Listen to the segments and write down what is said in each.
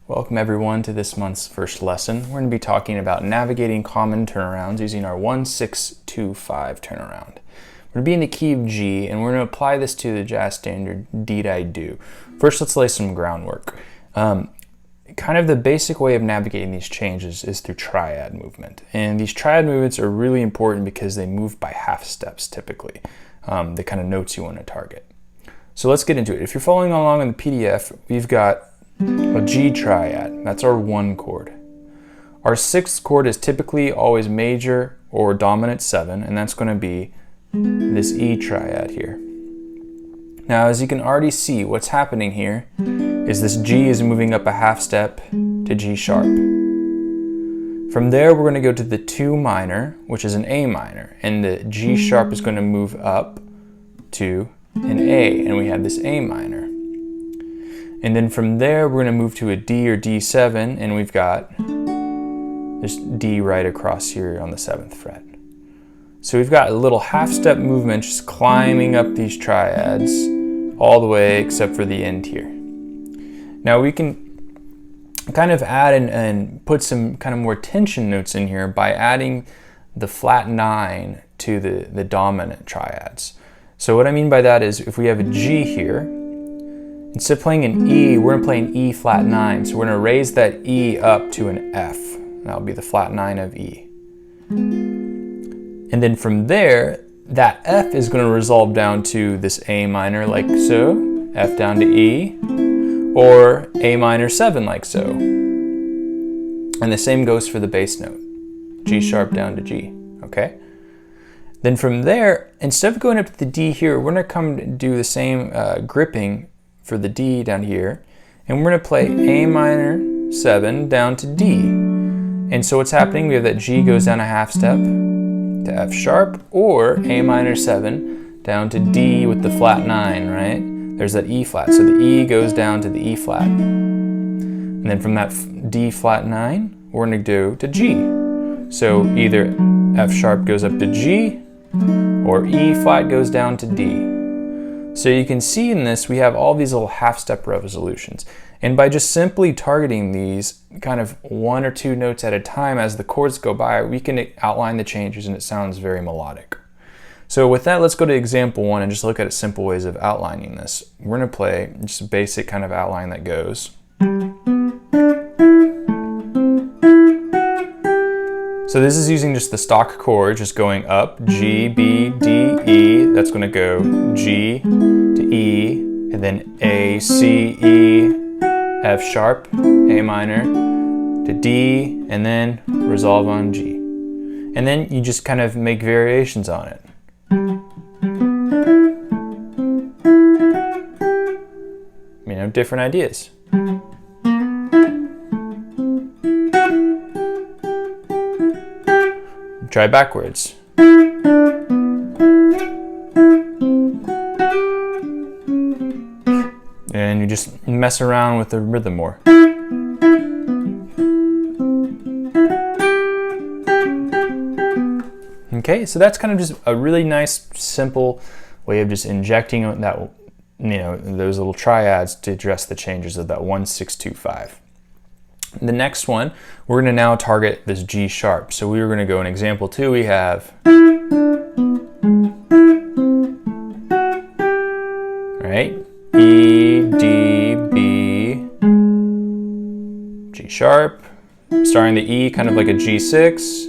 Welcome everyone to this month's first lesson. We're going to be talking about navigating common turnarounds using our 1-6-2-5 turnaround. We're going to be in the key of G, and we're going to apply this to the jazz standard Dee-Di-Do. First, let's lay some groundwork. Kind of the basic way of navigating these changes is through triad movement. And these triad movements are really important because they move by half steps typically, the kind of notes you want to target. So let's get into it. If you're following along in the PDF, we've got a G triad, that's our 1 chord. Our 6th chord is typically always major or dominant 7, and that's going to be this E triad here. Now, as you can already see, what's happening here is this G is moving up a half step to G sharp. From there, we're going to go to the 2 minor, which is an A minor, and the G sharp is going to move up to an A, and we have this A minor. And then from there, we're going to move to a D or D7, and we've got this D right across here on the 7th fret. So we've got a little half-step movement just climbing up these triads all the way except for the end here. Now we can kind of add and put some kind of more tension notes in here by adding the flat 9 to the dominant triads. So what I mean by that is if we have a G here, instead of playing an E, we're going to play an E flat 9. So we're going to raise that E up to an F. That'll be the flat 9 of E. And then from there, that F is going to resolve down to this A minor like so, F down to E, or A minor 7 like so. And the same goes for the bass note, G sharp down to G, okay? Then from there, instead of going up to the D here, we're going to come and do the same gripping for the D down here, and we're going to play A minor 7 down to D. And so what's happening, we have that G goes down a half step to F sharp, or A minor 7 down to D with the flat 9, right? There's that E flat, so the E goes down to the E flat. And then from that D flat 9, we're going to go to G. So either F sharp goes up to G, or E flat goes down to D. So you can see in this, we have all these little half-step resolutions. And by just simply targeting these kind of 1 or 2 notes at a time as the chords go by, we can outline the changes and it sounds very melodic. So with that, let's go to example 1 and just look at simple ways of outlining this. We're going to play just a basic kind of outline that goes. So this is using just the stock chord, just going up, G, B, D, E. That's going to go G to E, and then A, C, E, F sharp, A minor, to D, and then resolve on G. And then you just kind of make variations on it. You know, different ideas. Try backwards. And you just mess around with the rhythm more. Okay, so that's kind of just a really nice, simple way of just injecting that, those little triads to address the changes of that 1-6-2-5. The next one, we're going to now target this G sharp. So we were going to go in example 2, we have, right, E, D, B, G sharp, starting the E kind of like a G6,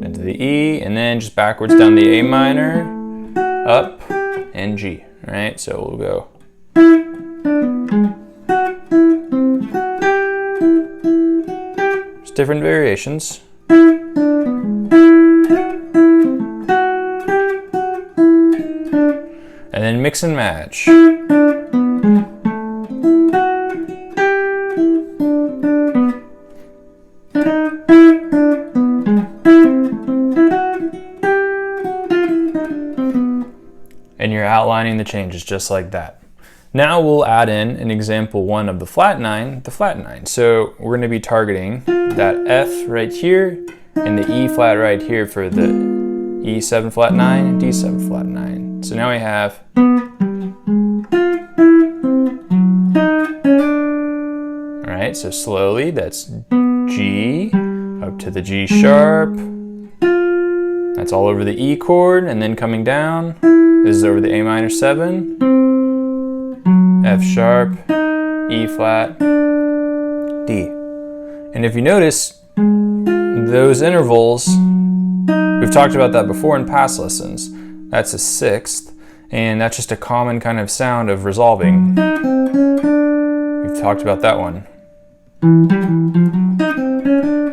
into the E, and then just backwards down the A minor, up, and G, right? So we'll go. Different variations. And then mix and match. And you're outlining the changes just like that. Now we'll add in an example 1 of the flat 9, the flat 9. So we're going to be targeting that F right here and the E flat right here for the E7 flat 9 and D7 flat 9. So now we have right? So slowly, that's G, up to the G sharp. That's all over the E chord, and then coming down, this is over the A minor 7, F sharp, E flat, D. And if you notice, those intervals, we've talked about that before in past lessons. That's a 6th, and that's just a common kind of sound of resolving. We've talked about that one.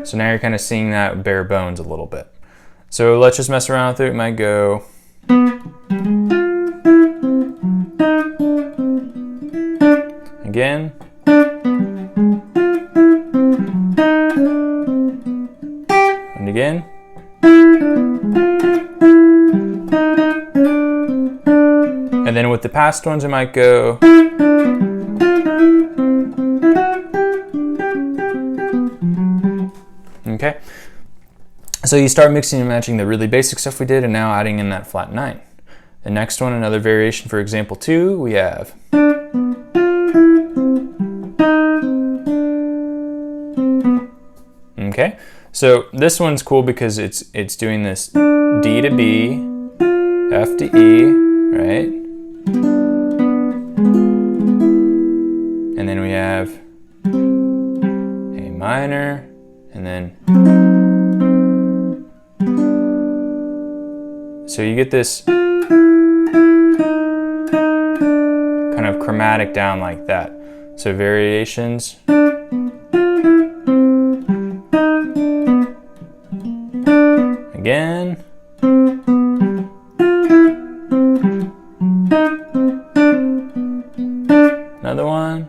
So now you're kind of seeing that bare bones a little bit. So let's just mess around with it. We might go. Again. And again. And then with the past ones, I might go. Okay. So you start mixing and matching the really basic stuff we did, and now adding in that flat 9. The next one, another variation for example 2, we have. Okay, so this one's cool because it's doing this D to B, F to E, right? And then we have A minor, and then. So you get this kind of chromatic down like that. So variations. Again. Another one.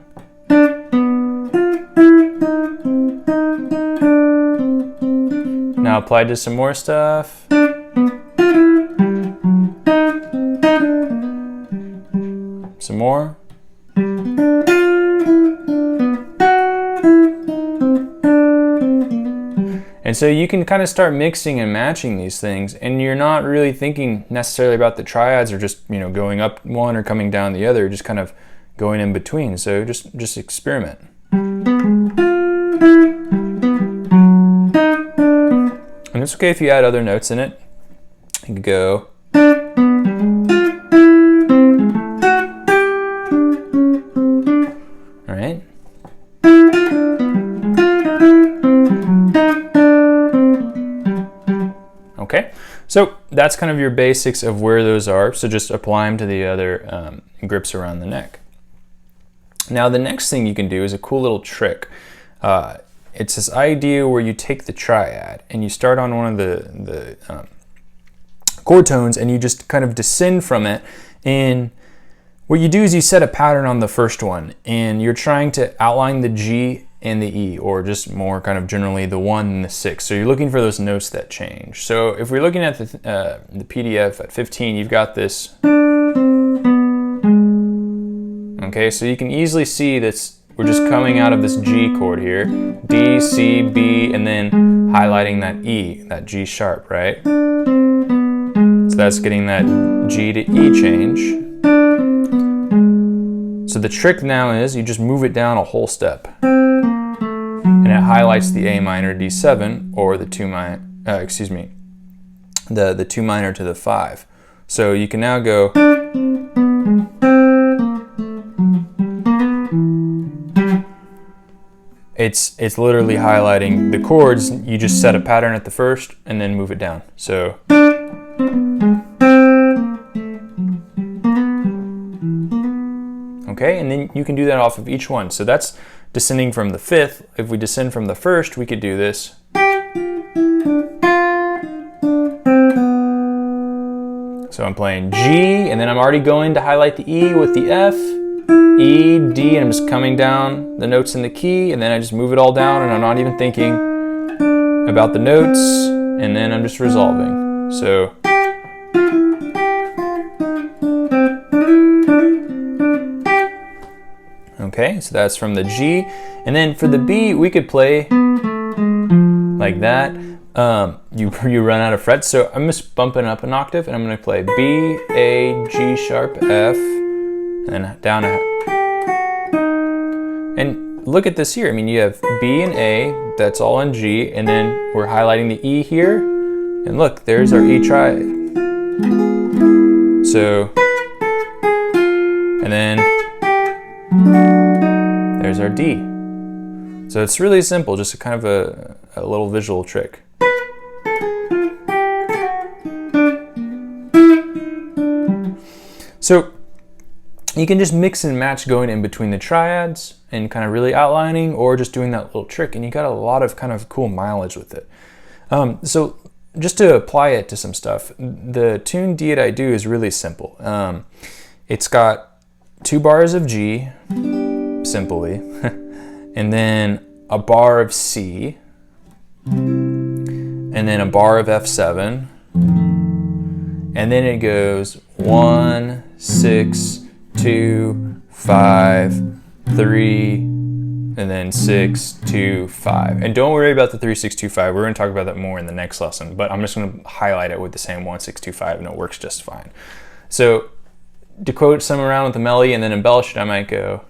Now applied to some more stuff. Some more. And so you can kind of start mixing and matching these things, and you're not really thinking necessarily about the triads or just, you know, going up one or coming down the other, just kind of going in between. So just experiment. And it's okay if you add other notes in it. You could go. All right. Okay, so that's kind of your basics of where those are. So just apply them to the other grips around the neck. Now the next thing you can do is a cool little trick. It's this idea where you take the triad and you start on one of the chord tones and you just kind of descend from it. And what you do is you set a pattern on the first one and you're trying to outline the G and the E, or just more kind of generally the 1 and the 6. So you're looking for those notes that change. So if we're looking at the PDF at 15, you've got this. Okay, so you can easily see that we're just coming out of this G chord here, D, C, B, and then highlighting that E, that G sharp, right? So that's getting that G to E change. So the trick now is you just move it down a whole step. And it highlights the A minor D7 or the 2 minor, the 2 minor to the 5. So you can now go. It's literally highlighting the chords. You just set a pattern at the first and then move it down. So. Okay, and then you can do that off of each one. So that's descending from the 5th. If we descend from the 1st, we could do this. So I'm playing G, and then I'm already going to highlight the E with the F, E, D, and I'm just coming down the notes in the key, and then I just move it all down, and I'm not even thinking about the notes, and then I'm just resolving. So. Okay, so that's from the G. And then for the B, we could play like that. You run out of frets, so I'm just bumping up an octave, and I'm going to play B, A, G sharp, F, and down a. And look at this here. I mean, you have B and A, that's all in G, and then we're highlighting the E here, and look, there's our E triad. So, and then there's our D. So it's really simple, just a kind of a little visual trick. So you can just mix and match going in between the triads and kind of really outlining, or just doing that little trick, and you got a lot of kind of cool mileage with it. So just to apply it to some stuff, the tune D that I do is really simple. It's got 2 bars of G, simply, and then a bar of C, and then a bar of F7, and then it goes 1, 6, 2, 5, 3, and then 6, 2, 5. And don't worry about the 3, 6, 2, 5. We're going to talk about that more in the next lesson, but I'm just going to highlight it with the same 1, 6, 2, 5, and it works just fine. So to quote some around with the melody and then embellish it, I might go.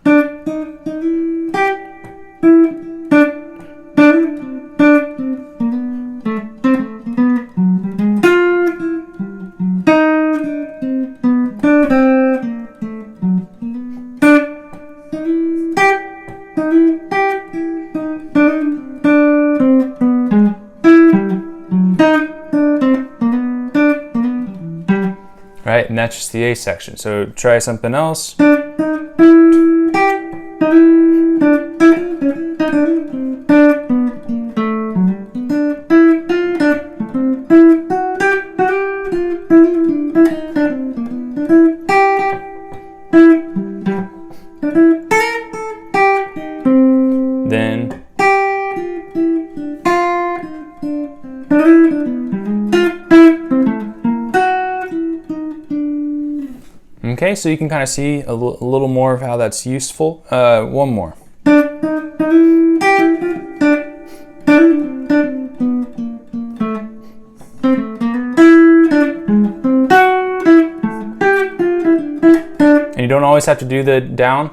Right, and that's just the A section. So try something else. Then okay, so you can kind of see a little more of how that's useful. One more. And you don't always have to do the down.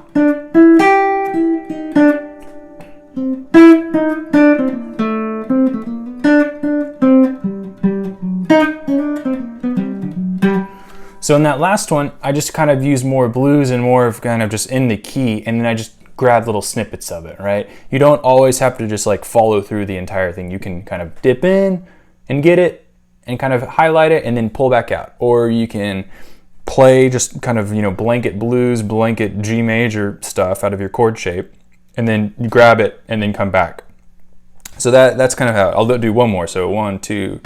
So in that last one, I just kind of use more blues and more of kind of just in the key, and then I just grab little snippets of it, right? You don't always have to just like follow through the entire thing. You can kind of dip in and get it and kind of highlight it and then pull back out. Or you can play just kind of, you know, blanket blues, blanket G major stuff out of your chord shape, and then you grab it and then come back. So that's kind of how, I'll do one more. So 1, 2.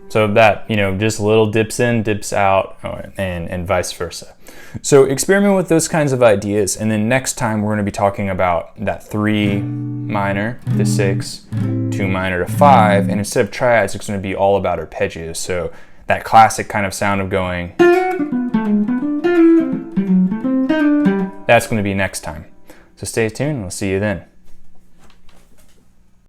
So that, you know, just little dips in, dips out, and vice versa. So experiment with those kinds of ideas, and then next time we're going to be talking about that 3 minor to 6, 2 minor to 5, and instead of triads, it's going to be all about arpeggios. So that classic kind of sound of going, that's going to be next time. So stay tuned, we'll see you then.